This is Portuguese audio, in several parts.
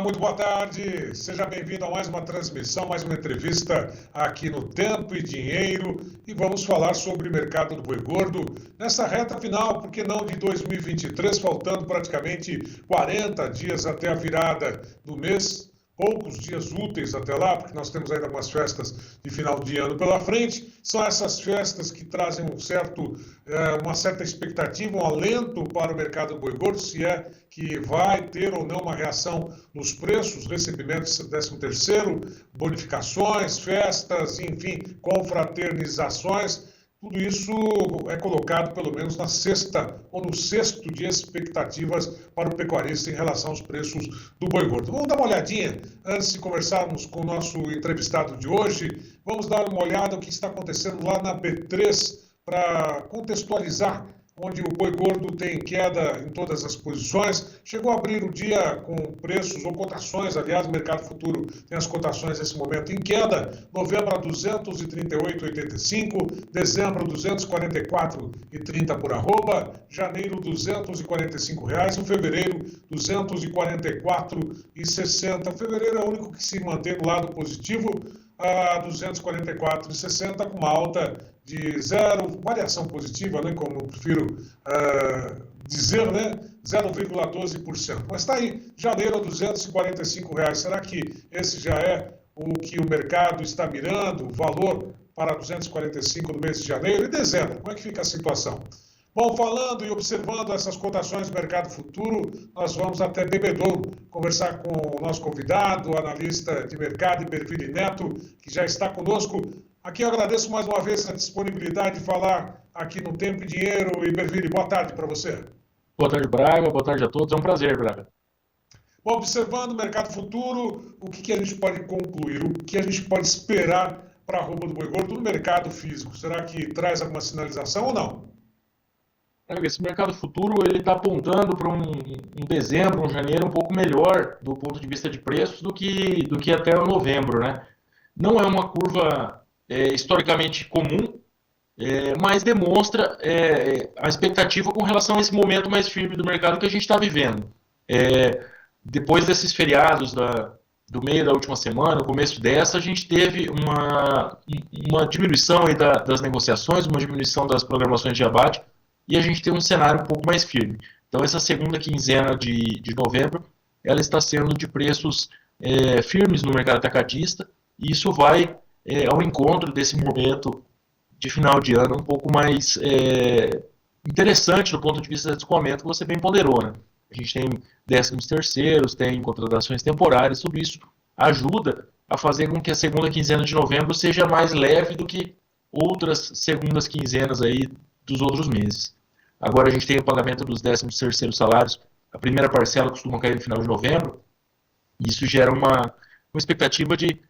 muito boa tarde. Seja bem-vindo a mais uma transmissão, mais uma entrevista aqui no Tempo e Dinheiro. E vamos falar sobre o mercado do boi gordo nessa reta final, por que não, de 2023, faltando praticamente 40 dias até a virada do mês. Poucos dias úteis até lá, porque nós temos ainda algumas festas de final de ano pela frente. São essas festas que trazem uma certa expectativa, um alento para o mercado do boi gordo, se é que vai ter ou não uma reação nos preços, recebimentos 13º, bonificações, festas, enfim, confraternizações. Tudo isso é colocado pelo menos na sexta ou no sexto de expectativas para o pecuarista em relação aos preços do boi gordo. Vamos dar uma olhadinha, antes de conversarmos com o nosso entrevistado de hoje, vamos dar uma olhada no que está acontecendo lá na B3 para contextualizar, onde o boi gordo tem queda em todas as posições. Chegou a abrir o dia com preços ou cotações, aliás, o mercado futuro tem as cotações nesse momento em queda. Novembro a 238,85, dezembro 244,30 por arroba, janeiro R$245, o fevereiro 244,60. O fevereiro é o único que se mantém no lado positivo, a 244,60, com uma alta de zero, variação positiva, né, como eu prefiro dizer, né, 0,12%. Mas está aí, janeiro a R$245. Será que esse já é o que o mercado está mirando, o valor para 245 no mês de janeiro? E dezembro, como é que fica a situação? Bom, falando e observando essas cotações do mercado futuro, nós vamos até Bebedouro conversar com o nosso convidado, o analista de mercado, Iberville Neto, que já está conosco. Aqui eu agradeço mais uma vez a disponibilidade de falar aqui no Tempo e Dinheiro. Iberville, boa tarde para você. Boa tarde, Braga. Boa tarde a todos. É um prazer, Braga. Bom, observando o mercado futuro, o que a gente pode concluir? O que a gente pode esperar para a arroba do boi gordo no mercado físico? Será que traz alguma sinalização ou não? Esse mercado futuro ele está apontando para um dezembro, um janeiro um pouco melhor do ponto de vista de preços do que até o novembro, né? Não é uma curva historicamente comum, mas demonstra a expectativa com relação a esse momento mais firme do mercado que a gente está vivendo. Depois desses feriados do meio da última semana, no começo dessa, a gente teve uma diminuição aí das negociações, uma diminuição das programações de abate, e a gente tem um cenário um pouco mais firme. Então, essa segunda quinzena de novembro, ela está sendo de preços firmes no mercado atacadista, e isso vai ao encontro desse momento de final de ano um pouco mais interessante do ponto de vista de escoamento que você bem ponderou, né? A gente tem 13º, tem contratações temporárias, tudo isso ajuda a fazer com que a segunda quinzena de novembro seja mais leve do que outras segundas quinzenas aí dos outros meses. Agora a gente tem o pagamento dos 13º salários, a primeira parcela costuma cair no final de novembro, e isso gera uma expectativa de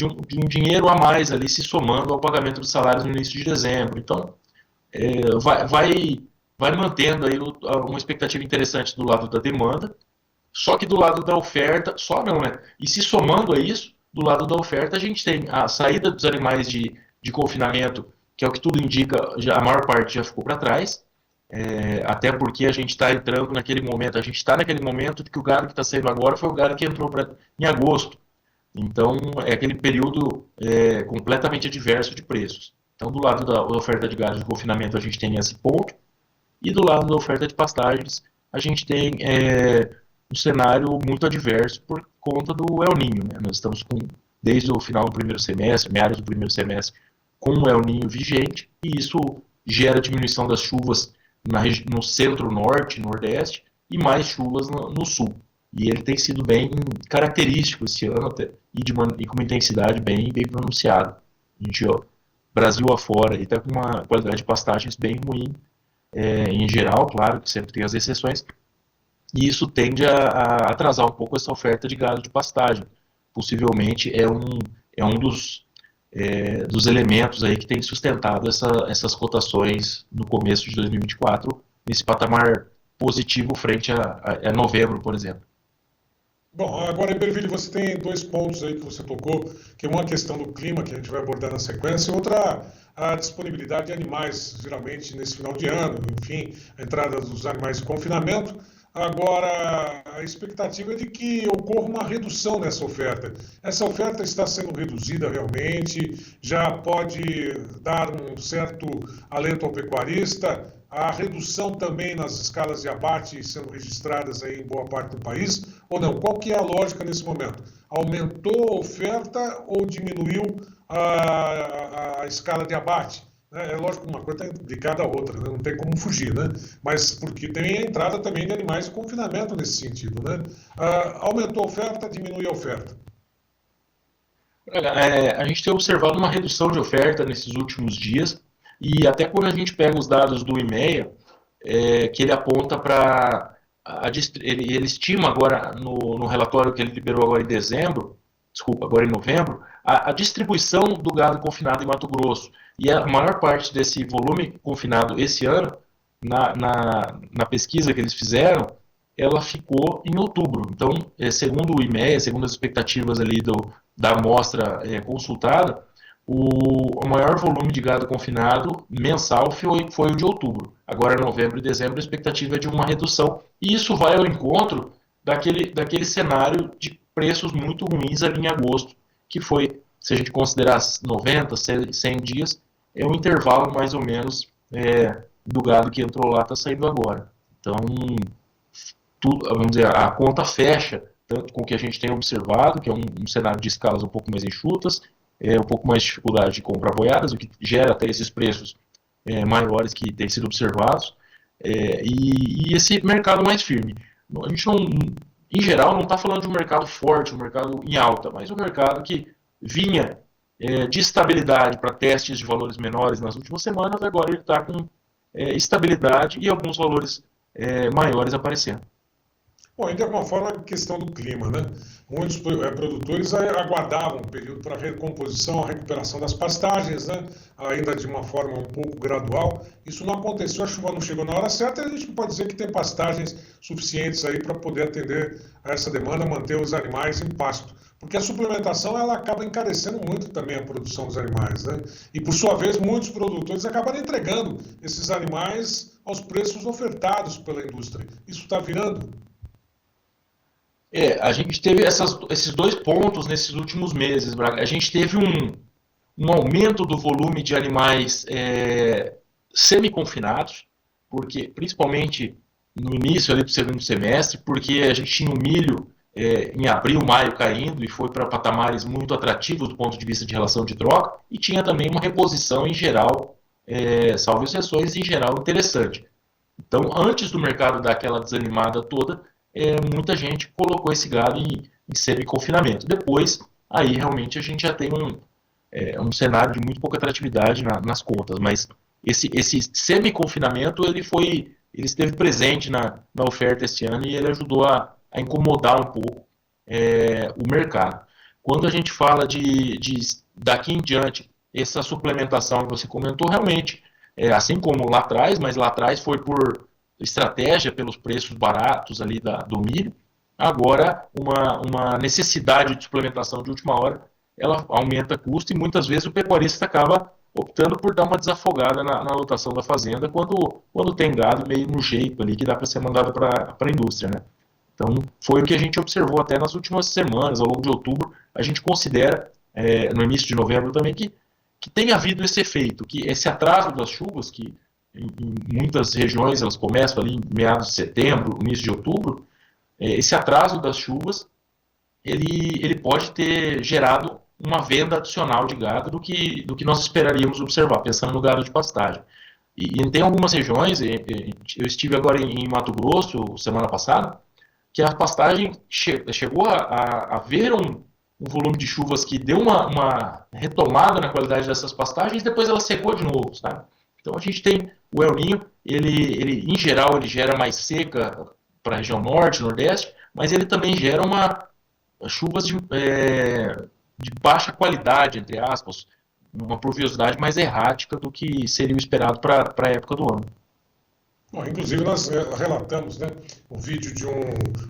um dinheiro a mais ali se somando ao pagamento dos salários no início de dezembro. Então, vai mantendo aí uma expectativa interessante do lado da demanda, só que do lado da oferta, só não, né? E se somando a isso, do lado da oferta, a gente tem a saída dos animais de confinamento, que é o que tudo indica, a maior parte já ficou para trás, até porque a gente está entrando naquele momento, de que o gado que está saindo agora foi o gado que entrou em agosto. Então, é aquele período completamente adverso de preços. Então, do lado da oferta de gado de confinamento, a gente tem esse ponto, e do lado da oferta de pastagens, a gente tem um cenário muito adverso por conta do El Niño, né? Nós estamos desde o final do primeiro semestre, meados do primeiro semestre, com o El Niño vigente, e isso gera diminuição das chuvas no centro-norte, nordeste, e mais chuvas no sul. E ele tem sido bem característico esse ano, até, e com uma intensidade bem pronunciada. A gente, Brasil afora, ele está com uma qualidade de pastagens bem ruim, em geral, claro que sempre tem as exceções, e isso tende a atrasar um pouco essa oferta de gado de pastagem. Possivelmente é um dos elementos aí que tem sustentado essas cotações no começo de 2024, nesse patamar positivo frente a novembro, por exemplo. Bom, agora, Iberville, você tem dois pontos aí que você tocou, que é uma questão do clima, que a gente vai abordar na sequência, e outra, a disponibilidade de animais, geralmente nesse final de ano, enfim, a entrada dos animais em confinamento. Agora, a expectativa é de que ocorra uma redução nessa oferta. Essa oferta está sendo reduzida realmente, já pode dar um certo alento ao pecuarista. A redução também nas escalas de abate sendo registradas aí em boa parte do país, ou não? Qual que é a lógica nesse momento? Aumentou a oferta ou diminuiu a escala de abate? É lógico que uma coisa está ligada à outra, né? Não tem como fugir, né? Mas porque tem a entrada também de animais de confinamento nesse sentido, né? Aumentou a oferta, diminui a oferta. A gente tem observado uma redução de oferta nesses últimos dias, e até quando a gente pega os dados do IMEA, que ele aponta para. Ele estima agora, no relatório que ele liberou agora em dezembro, desculpa, agora em novembro, a distribuição do gado confinado em Mato Grosso. E a maior parte desse volume confinado esse ano, na pesquisa que eles fizeram, ela ficou em outubro. Então, segundo o IMEA, segundo as expectativas ali da amostra consultada, o maior volume de gado confinado mensal foi o de outubro. Agora, novembro e dezembro, a expectativa é de uma redução. E isso vai ao encontro daquele cenário de preços muito ruins ali em agosto, que foi, se a gente considerar 90, 100 dias, é um intervalo mais ou menos do gado que entrou lá está saindo agora. Então, vamos dizer, a conta fecha tanto com o que a gente tem observado, que é um cenário de escalas um pouco mais enxutas, um pouco mais de dificuldade de comprar boiadas, o que gera até esses preços maiores que têm sido observados, e esse mercado mais firme. A gente não, em geral, não está falando de um mercado forte, um mercado em alta, mas um mercado que vinha de estabilidade para testes de valores menores nas últimas semanas, agora ele está com estabilidade e alguns valores maiores aparecendo. Bom, de alguma forma, a questão do clima, né? Muitos produtores aguardavam um período para a recomposição, a recuperação das pastagens, né? Ainda de uma forma um pouco gradual. Isso não aconteceu, a chuva não chegou na hora certa, e a gente não pode dizer que tem pastagens suficientes aí para poder atender a essa demanda, manter os animais em pasto. Porque a suplementação ela acaba encarecendo muito também a produção dos animais, né? E por sua vez, muitos produtores acabam entregando esses animais aos preços ofertados pela indústria. Isso está virando? A gente teve esses dois pontos nesses últimos meses, Braga. A gente teve um aumento do volume de animais semi-confinados, porque, principalmente no início ali do segundo semestre, porque a gente tinha o milho em abril, maio caindo e foi para patamares muito atrativos do ponto de vista de relação de troca, e tinha também uma reposição em geral, salvo exceções, em geral interessante. Então, antes do mercado dar aquela desanimada toda, muita gente colocou esse gado em semi-confinamento. Depois, aí realmente a gente já tem um cenário de muito pouca atratividade nas contas, mas esse semi-confinamento ele esteve presente na oferta esse ano e ele ajudou a incomodar um pouco o mercado. Quando a gente fala de daqui em diante, essa suplementação que você comentou, realmente, assim como lá atrás, mas lá atrás foi por estratégia pelos preços baratos ali do milho, agora uma necessidade de suplementação de última hora, ela aumenta custo e muitas vezes o pecuarista acaba optando por dar uma desafogada na lotação da fazenda quando tem gado meio no jeito ali que dá para ser mandado para a indústria, né? Então foi o que a gente observou até nas últimas semanas, ao longo de outubro, a gente considera, no início de novembro também, que tem havido esse efeito, que esse atraso das chuvas, que em muitas regiões elas começam ali em meados de setembro, início de outubro, esse atraso das chuvas ele pode ter gerado uma venda adicional de gado do que nós esperaríamos observar, pensando no gado de pastagem. E tem algumas regiões, eu estive agora em Mato Grosso semana passada, que a pastagem chegou a ver um volume de chuvas que deu uma retomada na qualidade dessas pastagens e depois ela secou de novo, sabe? Então a gente tem o El Niño, ele em geral ele gera mais seca para a região norte, nordeste, mas ele também gera chuvas de baixa qualidade, entre aspas, uma pluviosidade mais errática do que seria o esperado para a época do ano. Bom, inclusive nós relatamos, né, um vídeo de um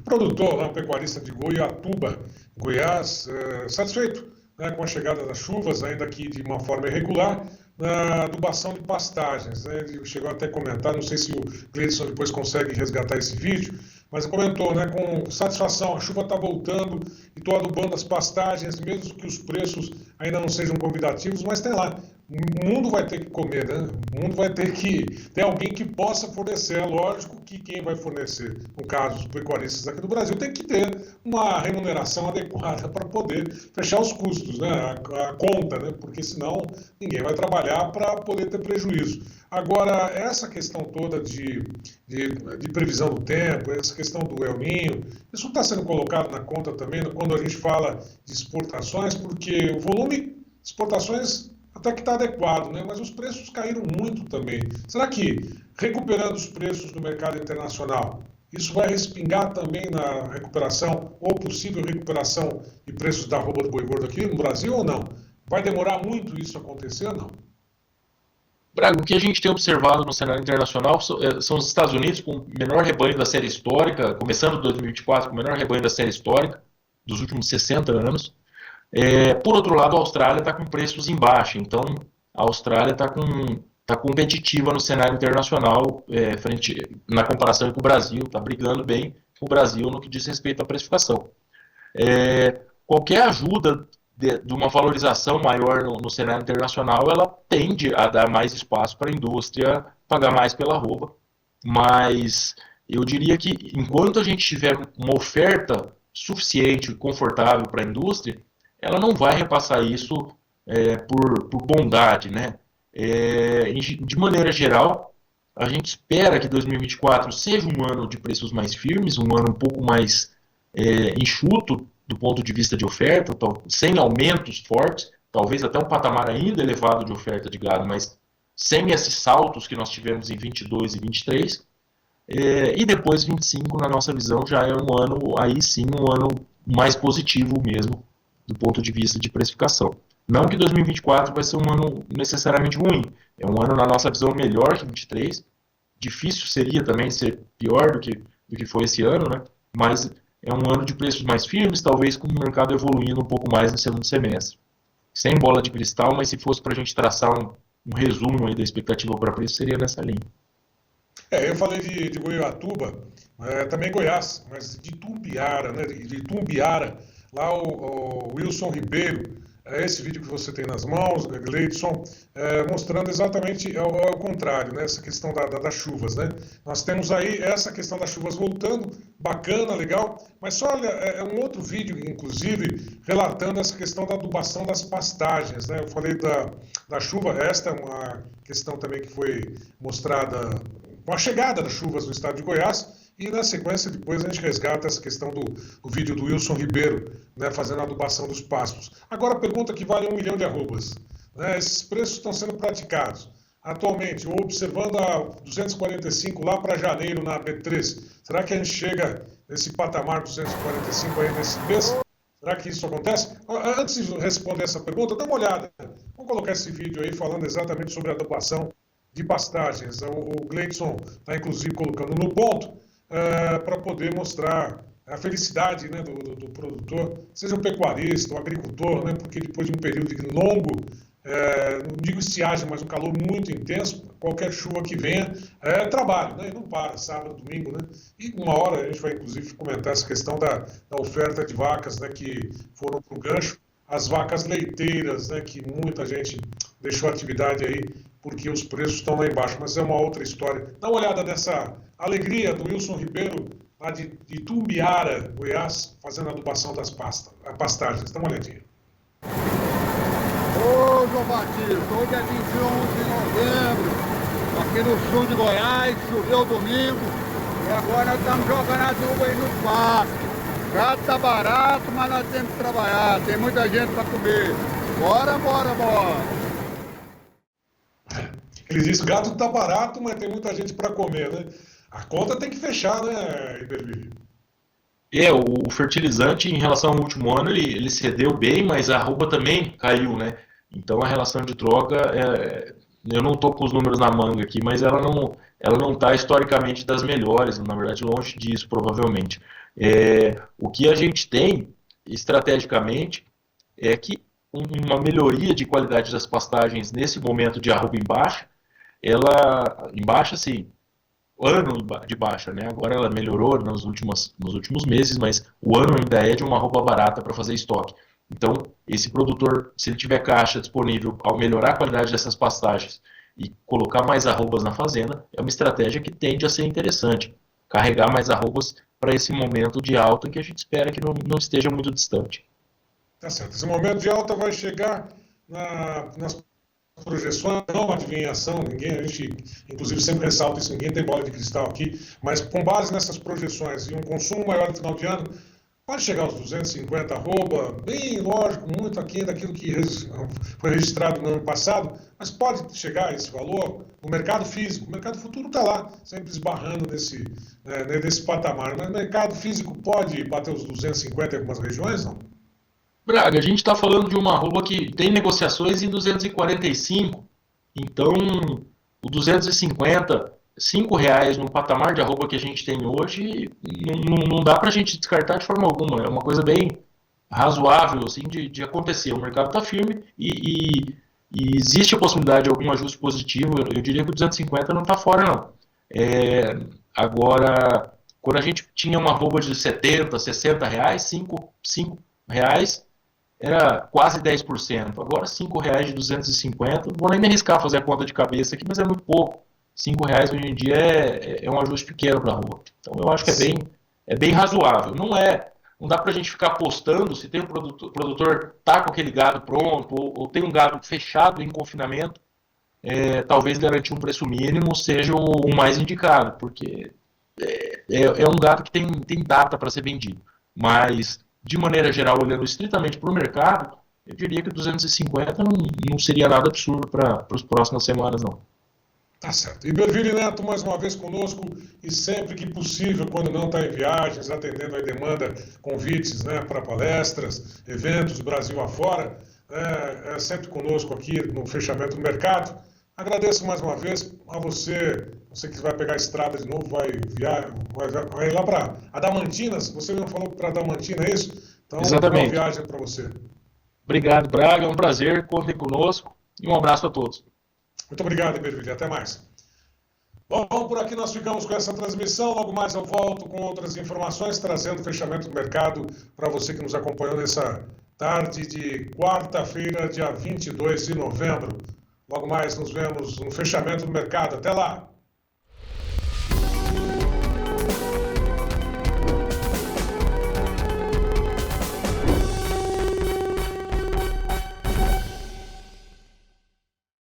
produtor, um pecuarista de Goiatuba, Goiás, satisfeito, né, com a chegada das chuvas, ainda que de uma forma irregular, na adubação de pastagens, né? Ele chegou até a comentar, não sei se o Gleidson depois consegue resgatar esse vídeo, mas comentou, né, com satisfação, a chuva está voltando e estou adubando as pastagens, mesmo que os preços ainda não sejam convidativos, mas tem lá. O mundo vai ter que comer, né? O mundo vai ter que ter alguém que possa fornecer. É lógico que quem vai fornecer, no caso, os pecuaristas aqui do Brasil, tem que ter uma remuneração adequada para poder fechar os custos, né? A conta, né? Porque senão ninguém vai trabalhar para poder ter prejuízo. Agora, essa questão toda de previsão do tempo, essa questão do El Niño, isso está sendo colocado na conta também quando a gente fala de exportações, porque o volume de exportações até que está adequado, né? Mas os preços caíram muito também. Será que, recuperando os preços do mercado internacional, isso vai respingar também na recuperação, ou possível recuperação de preços da arroba do boi gordo aqui no Brasil ou não? Vai demorar muito isso acontecer ou não? Braga, o que a gente tem observado no cenário internacional são os Estados Unidos com o menor rebanho da série histórica, começando em 2024 com o menor rebanho da série histórica dos últimos 60 anos. Por outro lado, a Austrália está com preços em baixa, então a Austrália tá competitiva no cenário internacional na comparação com o Brasil, está brigando bem com o Brasil no que diz respeito à precificação. Qualquer ajuda de uma valorização maior no cenário internacional, ela tende a dar mais espaço para a indústria pagar mais pela arroba, mas eu diria que enquanto a gente tiver uma oferta suficiente e confortável para a indústria, ela não vai repassar isso por bondade, né? De maneira geral, a gente espera que 2024 seja um ano de preços mais firmes, um ano um pouco mais enxuto do ponto de vista de oferta, sem aumentos fortes, talvez até um patamar ainda elevado de oferta de gado, mas sem esses saltos que nós tivemos em 22 e 23. E depois 25, na nossa visão, já é um ano, aí sim, um ano mais positivo mesmo, do ponto de vista de precificação. Não que 2024 vai ser um ano necessariamente ruim, é um ano, na nossa visão, melhor que 23. Difícil seria também ser pior do que foi esse ano, né? Mas é um ano de preços mais firmes, talvez com o mercado evoluindo um pouco mais no segundo semestre. Sem bola de cristal, mas se fosse para a gente traçar um resumo aí da expectativa para preço, seria nessa linha. Eu falei de Goiatuba, também Goiás, mas de Tumbiara, né? De Tumbiara, lá o Wilson Ribeiro, esse vídeo que você tem nas mãos, Gleidson, mostrando exatamente ao contrário, né, essa questão das chuvas, né? Nós temos aí essa questão das chuvas voltando, bacana, legal, mas só olha, é um outro vídeo, inclusive, relatando essa questão da adubação das pastagens, né? Eu falei da chuva, esta é uma questão também que foi mostrada com a chegada das chuvas no estado de Goiás. E na sequência, depois a gente resgata essa questão do vídeo do Wilson Ribeiro, né, fazendo a adubação dos pastos. Agora a pergunta que vale 1 milhão de arrobas. Né, esses preços estão sendo praticados atualmente, ou observando a 245 lá para janeiro na B3. Será que a gente chega nesse patamar 245 aí nesse mês? Será que isso acontece? Antes de responder essa pergunta, dá uma olhada. Vamos colocar esse vídeo aí falando exatamente sobre a adubação de pastagens. O Gleidson está inclusive colocando no ponto, para poder mostrar a felicidade, né, do produtor, seja um pecuarista, um agricultor, né, porque depois de um período longo, não digo estiagem, mas um calor muito intenso, qualquer chuva que venha é trabalho, né, e não para, sábado, domingo, né, e uma hora a gente vai inclusive comentar essa questão da oferta de vacas, né, que foram para o gancho, as vacas leiteiras, né, que muita gente deixou a atividade aí porque os preços estão lá embaixo, mas é uma outra história. Dá uma olhada nessa alegria do Wilson Ribeiro, lá de Tumbiara, Goiás, fazendo a adubação das pastagens. Dá uma olhadinha. Ô, João Batista, hoje é 21 de novembro, aqui no sul de Goiás, choveu domingo, e agora nós estamos jogando adubo aí no pasto. Gado tá barato, mas nós temos que trabalhar, tem muita gente para comer. Bora, bora, bora! Ele diz que o gado tá barato, mas tem muita gente para comer, né? A conta tem que fechar, né, Iberville? O fertilizante, em relação ao último ano, ele cedeu bem, mas a arroba também caiu, né? Então a relação de troca, eu não estou com os números na manga aqui, mas ela não está historicamente das melhores, na verdade longe disso, provavelmente. O que a gente tem, estrategicamente, é que uma melhoria de qualidade das pastagens nesse momento de arroba em baixa, sim, ano de baixa, né? Agora ela melhorou nos últimos meses, mas o ano ainda é de uma arroba barata para fazer estoque. Então, esse produtor, se ele tiver caixa disponível ao melhorar a qualidade dessas pastagens e colocar mais arrobas na fazenda, é uma estratégia que tende a ser interessante. Carregar mais arrobas para esse momento de alta que a gente espera que não esteja muito distante. Tá certo. Esse momento de alta vai chegar nas projeções, não adivinhação, a gente inclusive sempre ressalta isso, ninguém tem bola de cristal aqui, mas com base nessas projeções e um consumo maior no final de ano, pode chegar aos 250 arroba, bem lógico, muito aquém daquilo que foi registrado no ano passado, mas pode chegar a esse valor. O mercado físico, o mercado futuro está lá, sempre esbarrando nesse patamar, mas o mercado físico pode bater os 250 em algumas regiões, não? Braga, a gente está falando de uma arroba que tem negociações em 245, então o 250, R$5 no patamar de arroba que a gente tem hoje, não dá para a gente descartar de forma alguma, é uma coisa bem razoável assim, de acontecer. O mercado está firme e existe a possibilidade de algum ajuste positivo, eu diria que o 250 não está fora não. Agora, quando a gente tinha uma arroba de 70, 60 reais, 5 reais, era quase 10%. Agora R$5 de 250, não vou nem me arriscar a fazer a conta de cabeça aqui, mas é muito pouco. R$5 hoje em dia é um ajuste pequeno para a rua. Então eu acho que é bem razoável. Não dá para a gente ficar apostando se tem um produtor tá com aquele gado pronto ou tem um gado fechado em confinamento. Talvez garantir um preço mínimo seja o mais indicado, porque é um gado que tem data para ser vendido. Mas de maneira geral, olhando estritamente para o mercado, eu diria que 250 não seria nada absurdo para as próximas semanas, não. Tá certo. Iberville Neto, mais uma vez conosco, e sempre que possível, quando não está em viagens, atendendo a demanda, convites, né, para palestras, eventos, Brasil afora, sempre conosco aqui no fechamento do mercado. Agradeço mais uma vez a você que vai pegar a estrada de novo, vai lá para Adamantinas, você mesmo falou para Adamantina, é isso? Então, exatamente. Boa viagem para você. Obrigado, Braga, é um prazer, contem conosco e um abraço a todos. Muito obrigado, Iberville, até mais. Bom, por aqui nós ficamos com essa transmissão, logo mais eu volto com outras informações, trazendo o fechamento do mercado para você que nos acompanhou nessa tarde de quarta-feira, dia 22 de novembro. Logo mais nos vemos no fechamento do mercado. Até lá!